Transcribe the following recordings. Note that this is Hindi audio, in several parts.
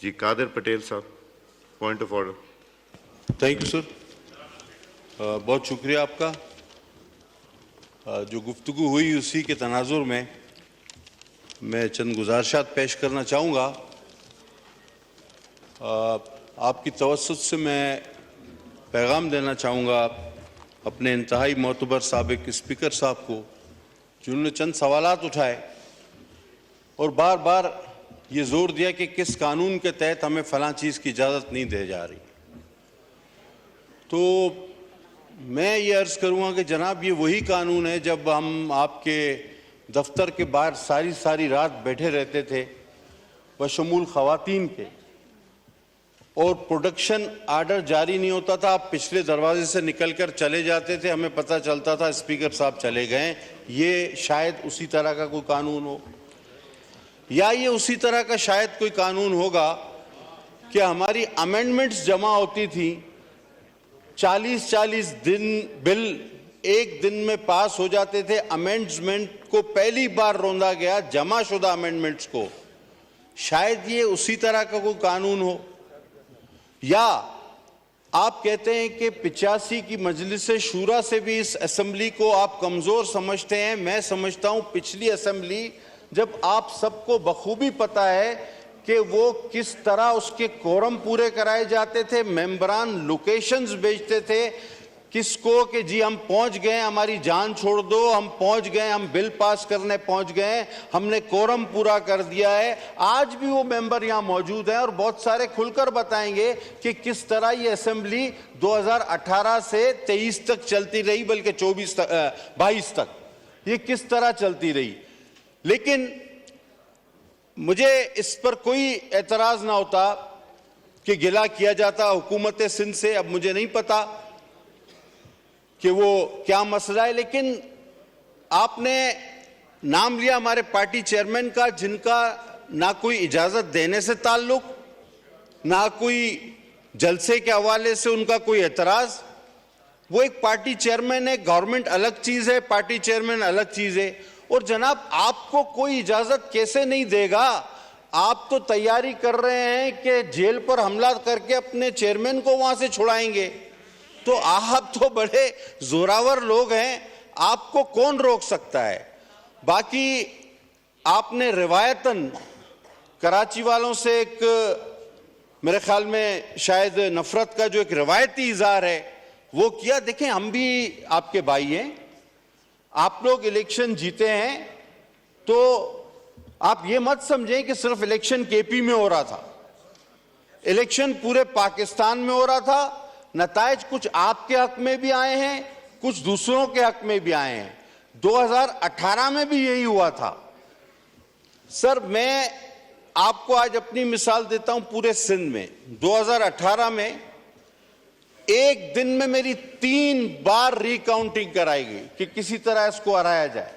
जी कादिर पटेल साहब, point of order. Thank you sir. बहुत शुक्रिया आपका। जो गुफ्तगू हुई उसी के तनाजुर में मैं चंद गुजारिशात पेश करना चाहूँगा। आपकी तवस्सुत से मैं पैगाम देना चाहूँगा अपने इंतहाई मोतबर साबिक स्पीकर साहब को, जिन्होंने चंद सवालात उठाए और बार बार ये जोर दिया कि किस कानून के तहत हमें फ़लाँ चीज़ की इजाज़त नहीं दी जा रही। तो मैं ये अर्ज़ करूँगा कि जनाब ये वही कानून है जब हम आपके दफ्तर के बाहर सारी सारी रात बैठे रहते थे बशमूल ख़वातीन के, और प्रोडक्शन आर्डर जारी नहीं होता था, आप पिछले दरवाजे से निकल कर चले जाते थे, हमें पता चलता था स्पीकर साहब चले गए। ये शायद उसी तरह का कोई कानून हो, या ये उसी तरह का शायद कोई कानून होगा कि हमारी अमेंडमेंट्स जमा होती थी, 40-40 दिन बिल एक दिन में पास हो जाते थे। अमेंडमेंट को पहली बार रोंदा गया, जमा शुदा अमेंडमेंट्स को, शायद ये उसी तरह का कोई कानून हो। या आप कहते हैं कि 85 की मजलिस शूरा से भी इस असेंबली को आप कमज़ोर समझते हैं। मैं समझता हूं पिछली असेंबली, जब आप सबको बखूबी पता है कि वो किस तरह उसके कोरम पूरे कराए जाते थे, मेंबरान लोकेशंस भेजते थे किसको कि जी हम पहुंच गए, हमारी जान छोड़ दो, हम पहुंच गए, हम बिल पास करने पहुंच गए, हमने कोरम पूरा कर दिया है। आज भी वो मेंबर यहाँ मौजूद हैं और बहुत सारे खुलकर बताएंगे कि किस तरह ये असेंबली 2018 से 23 तक चलती रही, बल्कि 22 तक ये किस तरह चलती रही। लेकिन मुझे इस पर कोई एतराज़ ना होता कि गिला किया जाता हुकूमत सिंध से। अब मुझे नहीं पता कि वो क्या मसला है, लेकिन आपने नाम लिया हमारे पार्टी चेयरमैन का, जिनका ना कोई इजाज़त देने से ताल्लुक, ना कोई जलसे के हवाले से उनका कोई एतराज़। वो एक पार्टी चेयरमैन है, गवर्नमेंट अलग चीज़ है, पार्टी चेयरमैन अलग चीज़ है। और जनाब आपको कोई इजाज़त कैसे नहीं देगा? आप तो तैयारी कर रहे हैं कि जेल पर हमला करके अपने चेयरमैन को वहाँ से छुड़ाएंगे। तो आप तो बड़े जोरावर लोग हैं, आपको कौन रोक सकता है? बाकी आपने रिवायतन कराची वालों से एक, मेरे ख्याल में शायद नफरत का जो एक रिवायती इज़हार है वो किया। देखें, हम भी आपके भाई हैं, आप लोग इलेक्शन जीते हैं, तो आप ये मत समझें कि सिर्फ इलेक्शन केपी में हो रहा था, इलेक्शन पूरे पाकिस्तान में हो रहा था। नताइज कुछ आपके हक में भी आए हैं, कुछ दूसरों के हक में भी आए हैं। 2018 में भी यही हुआ था। सर, मैं आपको आज अपनी मिसाल देता हूं पूरे सिंध में। 2018 में एक दिन में मेरी 3 बार रिकाउंटिंग कराई गई कि किसी तरह इसको हराया जाए।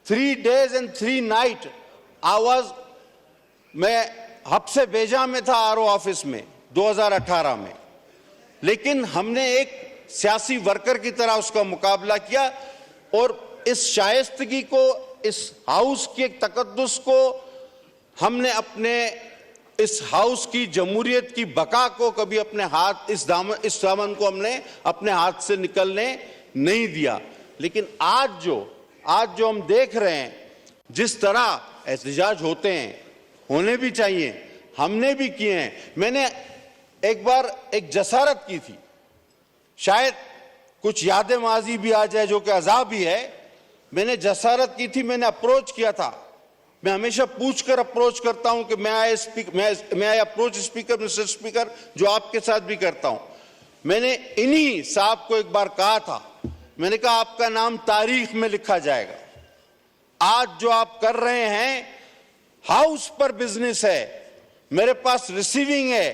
3 days and 3 nights आवाज, मैं हब से बेजा में था आरओ ऑफिस में 2018 में, लेकिन हमने एक सियासी वर्कर की तरह उसका मुकाबला किया और इस शाइस्तगी को, इस हाउस के तकद्दुस को हमने अपने इस हाउस की जमहूरियत की बका को कभी अपने हाथ, इस दामन को हमने अपने हाथ से निकलने नहीं दिया। लेकिन आज जो हम देख रहे हैं, जिस तरह एहतजाज होते हैं, होने भी चाहिए, हमने भी किए हैं। मैंने एक बार एक जसारत की थी, शायद कुछ यादें माजी भी आ जाए जो कि अज़ाब ही है। मैंने जसारत की थी, मैंने अप्रोच किया था। मैं हमेशा पूछकर अप्रोच करता हूं कि मैं I approach speaker, mister speaker, जो आपके साथ भी करता हूं। मैंने इन्हीं साहब को एक बार कहा था, मैंने कहा आपका नाम तारीख में लिखा जाएगा। आज जो आप कर रहे हैं, हाउस पर बिजनेस है, मेरे पास रिसीविंग है,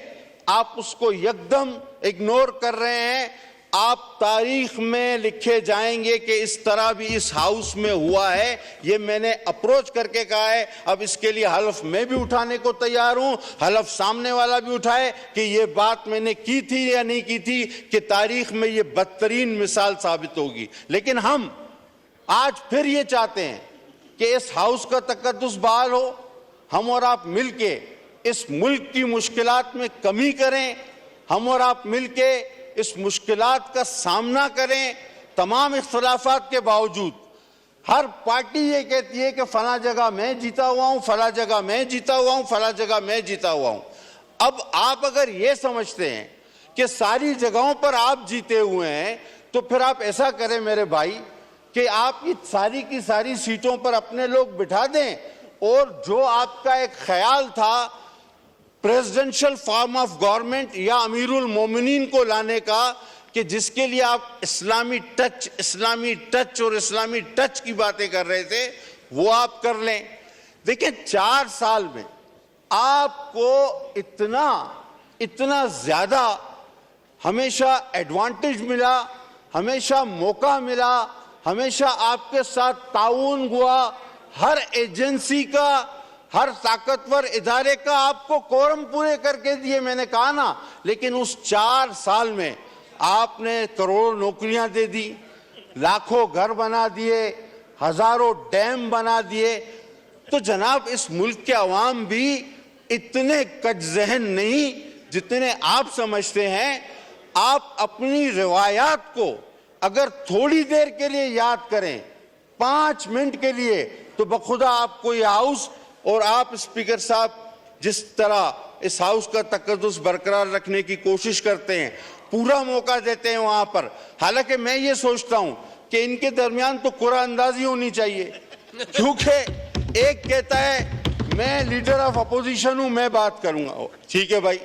आप उसको एकदम इग्नोर कर रहे हैं। आप तारीख में लिखे जाएंगे कि इस तरह भी इस हाउस में हुआ है। ये मैंने अप्रोच करके कहा है। अब इसके लिए हल्फ मैं भी उठाने को तैयार हूं, हल्फ सामने वाला भी उठाए कि ये बात मैंने की थी या नहीं की थी, कि तारीख में ये बदतरीन मिसाल साबित होगी। लेकिन हम आज फिर ये चाहते हैं कि इस हाउस का तकद्दुस बहाल हो। हम और आप मिलके इस मुल्क की मुश्किलात में कमी करें, हम और आप मिलके इस मुश्किलात का सामना करें। तमाम इख्तलाफात के बावजूद हर पार्टी ये कहती है कि फला जगह मैं जीता हुआ हूं, फला जगह मैं जीता हुआ हूं, फला जगह मैं जीता हुआ हूं। अब आप अगर ये समझते हैं कि सारी जगहों पर आप जीते हुए हैं, तो फिर आप ऐसा करें मेरे भाई कि आप की सारी सीटों पर अपने लोग बिठा दें, और जो आपका एक ख्याल था प्रेसिडेंशियल फॉर्म ऑफ गवर्नमेंट या अमीरुल मोमिनीन को लाने का, कि जिसके लिए आप इस्लामी टच और इस्लामी टच की बातें कर रहे थे, वो आप कर लें। देखिए 4 साल में आपको इतना ज्यादा हमेशा एडवांटेज मिला, हमेशा मौका मिला, हमेशा आपके साथ ताउन हुआ, हर एजेंसी का, हर ताकतवर इदारे का आपको कोरम पूरे करके दिए, मैंने कहा ना। लेकिन उस 4 साल में आपने करोड़ों नौकरियां दे दी, लाखों घर बना दिए, हजारों डैम बना दिए। तो जनाब इस मुल्क के अवाम भी इतने कजजहन नहीं जितने आप समझते हैं। आप अपनी रिवायात को अगर थोड़ी देर के लिए याद करें, 5 मिनट के लिए, तो बखुदा आपको ये हाउस और आप स्पीकर साहब जिस तरह इस हाउस का तकद्दुस बरकरार रखने की कोशिश करते हैं, पूरा मौका देते हैं वहां पर। हालांकि मैं ये सोचता हूं कि इनके दरमियान तो कुरा अंदाजी होनी चाहिए, क्योंकि एक कहता है मैं लीडर ऑफ अपोजिशन हूं, मैं बात करूंगा, ठीक है भाई।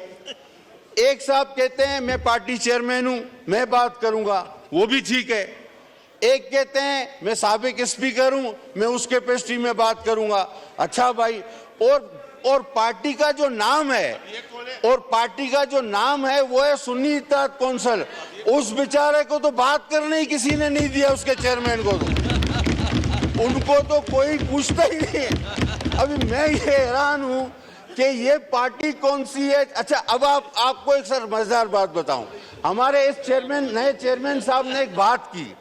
एक साहब कहते हैं मैं पार्टी चेयरमैन हूं, मैं बात करूंगा, वो भी ठीक है। एक कहते हैं मैं साबिक स्पीकर हूं, मैं उस कैपेसिटी में बात करूंगा। अच्छा भाई, और पार्टी का जो नाम है, वो है सुन्नी इत्तेहाद कौंसिल। उस बेचारे को तो बात करने ही किसी ने नहीं दिया, उसके चेयरमैन को तो उनको तो कोई पूछता ही नहीं। अभी मैं ये हैरान हूं कि ये पार्टी कौन सी है। अच्छा, अब आपको एक सर मजेदार बात बताऊं। हमारे इस नए चेयरमैन साहब ने एक बात की।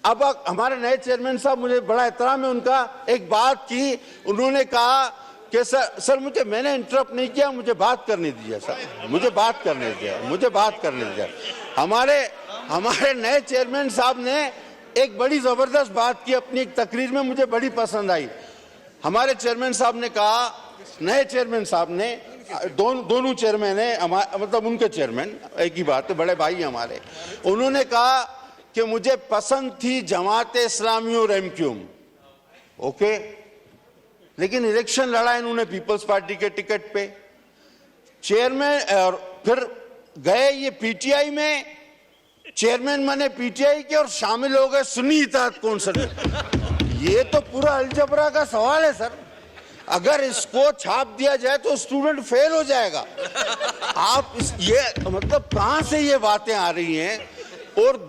अब हमारे नए चेयरमैन साहब, मुझे बड़ा एहतराम है उनका, एक बात की, उन्होंने कहा कि सर मैंने इंटरप्ट नहीं किया, मुझे बात करने दीजिए सर, मुझे बात करने दीजिए। हमारे नए चेयरमैन साहब ने एक बड़ी जबरदस्त बात की अपनी एक तकरीर में, मुझे बड़ी पसंद आई। हमारे चेयरमैन साहब ने कहा, नए चेयरमैन साहब ने, दोनों चेयरमैन है, मतलब उनके चेयरमैन एक ही बात है, बड़े भाई हमारे, उन्होंने कहा कि मुझे पसंद थी जमात इस्लामी और एमक्यूएम, ओके, लेकिन इलेक्शन लड़ा इन्होंने पीपल्स पार्टी के टिकट पे चेयरमैन, और फिर गए ये पीटीआई में, चेयरमैन बने पीटीआई के और शामिल हो गए सुन्नी इत्तेहाद कौंसिल में। ये तो पूरा अलजबरा का सवाल है सर। अगर इसको छाप दिया जाए तो स्टूडेंट फेल हो जाएगा। आप ये मतलब कहां से ये बातें आ रही हैं? और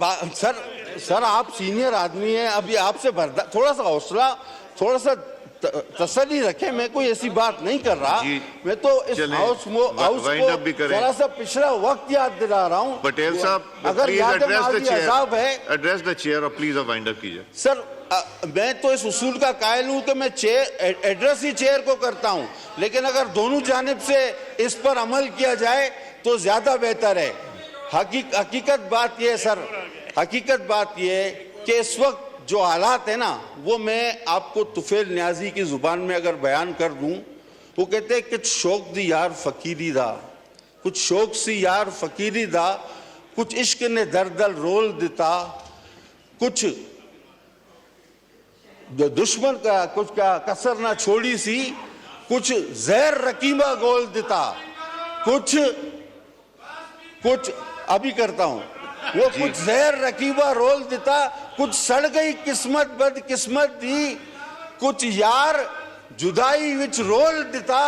सर आप सीनियर आदमी हैं, अभी आपसे थोड़ा सा हौसला, थोड़ा सा तसल्ली रखें। मैं कोई ऐसी बात नहीं कर रहा, मैं तो इस हाउस को थोड़ा सा पिछड़ा वक्त याद दिला रहा हूं। पटेल साहब, अगर याद है एड्रेस द चेयर और प्लीज वाइंड अप कीजिए। सर मैं तो इस उसूल का कायल हूं कि मैं एड्रेस ही चेयर को करता हूं, लेकिन अगर दोनों जानिब से इस पर अमल किया जाए तो ज्यादा बेहतर है। हकीकत बात यह है सर, हकीकत बात यह है कि इस वक्त जो हालात है ना, वो मैं आपको तुफैल न्याजी की जुबान में अगर बयान कर दूं, वो कहते हैं कुछ शौक दी यार फकीरी दा, कुछ शौक सी यार फकीरी दा, कुछ इश्क ने दरदल रोल दिता, कुछ दुश्मन का कुछ क्या कसर ना छोड़ी सी, कुछ जहर रकीबा गोल दिता, कुछ अभी करता हूं, वो कुछ जहर रकीबा रोल दिता, कुछ सड़ गई किस्मत बदकिस्मत दी, कुछ यार जुदाई विच रोल दिता,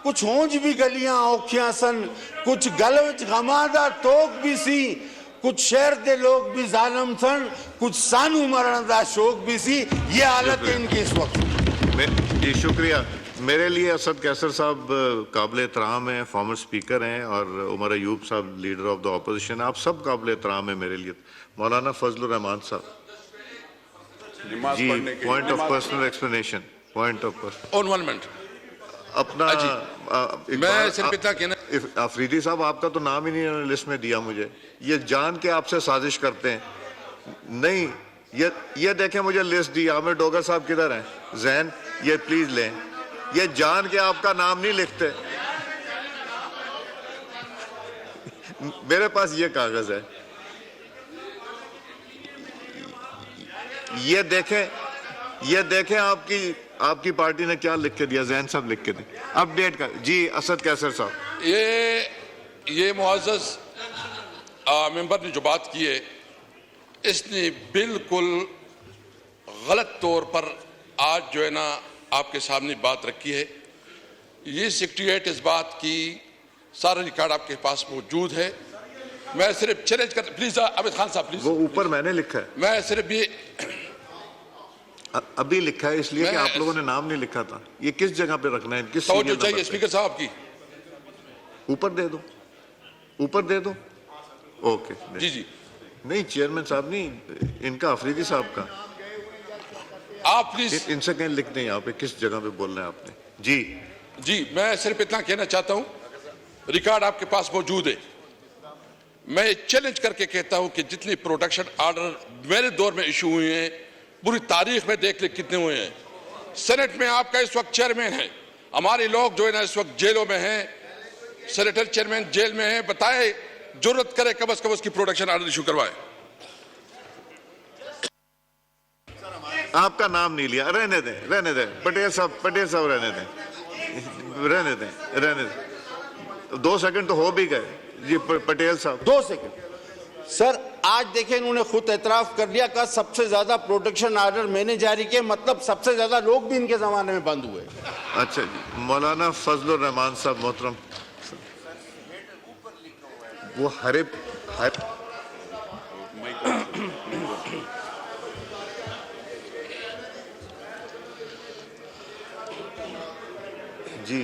कुछ होंज भी गलियां औखियां सन, कुछ गल विच गमादा तोक भी सी, कुछ शहर दे लोग भी जालिम सन, कुछ सानू मरण दा शौक भी सी। ये हालत है इनकी इस वक्त। जी शुक्रिया। मेरे लिए असद कैसर साहब काबिल एहतराम हैं, फॉर्मर स्पीकर हैं, और उमर अयूब साहब लीडर ऑफ द ऑपोजिशन, आप सब काबिल एहतराम है मेरे लिए। मौलाना फजलुर रहमान साहब ji, point of personal explanation, point of on 1 minute. अपना जी। मैं सिर्फ इतना कहना, अफरीदी साहब आपका तो नाम ही नहीं लिस्ट में दिया मुझे। ये जान के आपसे साजिश करते हैं। नहीं, ये देखें मुझे लिस्ट दी, आमिर डोगर साहब किधर हैं? जैन, ये प्लीज लें। ये जान के आपका नाम नहीं लिखते। मेरे पास ये कागज है, ये देखें आपकी पार्टी ने क्या लिख के दिया। जैन साहब लिख के दे अपडेट का। जी असद कैसर साहब। ये मुआज़्ज़ज़ मेंबर ने जो बात की है, इसने बिल्कुल गलत तौर पर आज जो है ना आपके सामने बात रखी है। ये सेक्रेटरीट इस बात की सारा रिकॉर्ड आपके पास मौजूद है। मैं सिर्फ चैलेंज कर, प्लीज अमित खान साहब प्लीज। वो ऊपर मैंने लिखा है, मैं सिर्फ ये अभी लिखा है इसलिए कि आप लोगों ने नाम नहीं लिखा था। ये किस जगह पे रखना है, किस तो जो सीरियल चाहिए नंबर पे? स्पीकर साहब की ऊपर दे दो, ऊपर दे दो। ओके जी जी नहीं चेयरमैन साहब नहीं, इनका अफरीदी साहब का। आप प्लीज इनसे कहीं लिख दें यहाँ पे किस जगह पे बोलना है आपने। जी जी मैं सिर्फ इतना कहना चाहता हूं, रिकॉर्ड आपके पास मौजूद है। मैं चैलेंज करके कहता हूं कि जितने प्रोटेक्शन ऑर्डर मेरे दौर में इशू हुए हैं, पूरी तारीख में देख ले कितने हुए हैं। सेनेट में आपका इस वक्त चेयरमैन है, हमारे लोग जो है ना इस वक्त जेलों में हैं, सेनेटर चेयरमैन जेल में है। बताए जरूरत करे कम से कम उसकी प्रोटेक्शन ऑर्डर इशू करवाए। आपका नाम नहीं लिया, रहने दें पटेल साहब रहने दें। 2 सेकंड तो हो भी गए। जी पटेल साहब 2 सेकंड सर, आज देखें इन्होंने खुद एतराफ कर लिया, कहा सबसे ज्यादा प्रोटेक्शन ऑर्डर मैंने जारी किए, मतलब सबसे ज्यादा लोग भी इनके जमाने में बंद हुए। अच्छा जी, मौलाना फजलुर रहमान साहब मोहतरम। वो हरे जी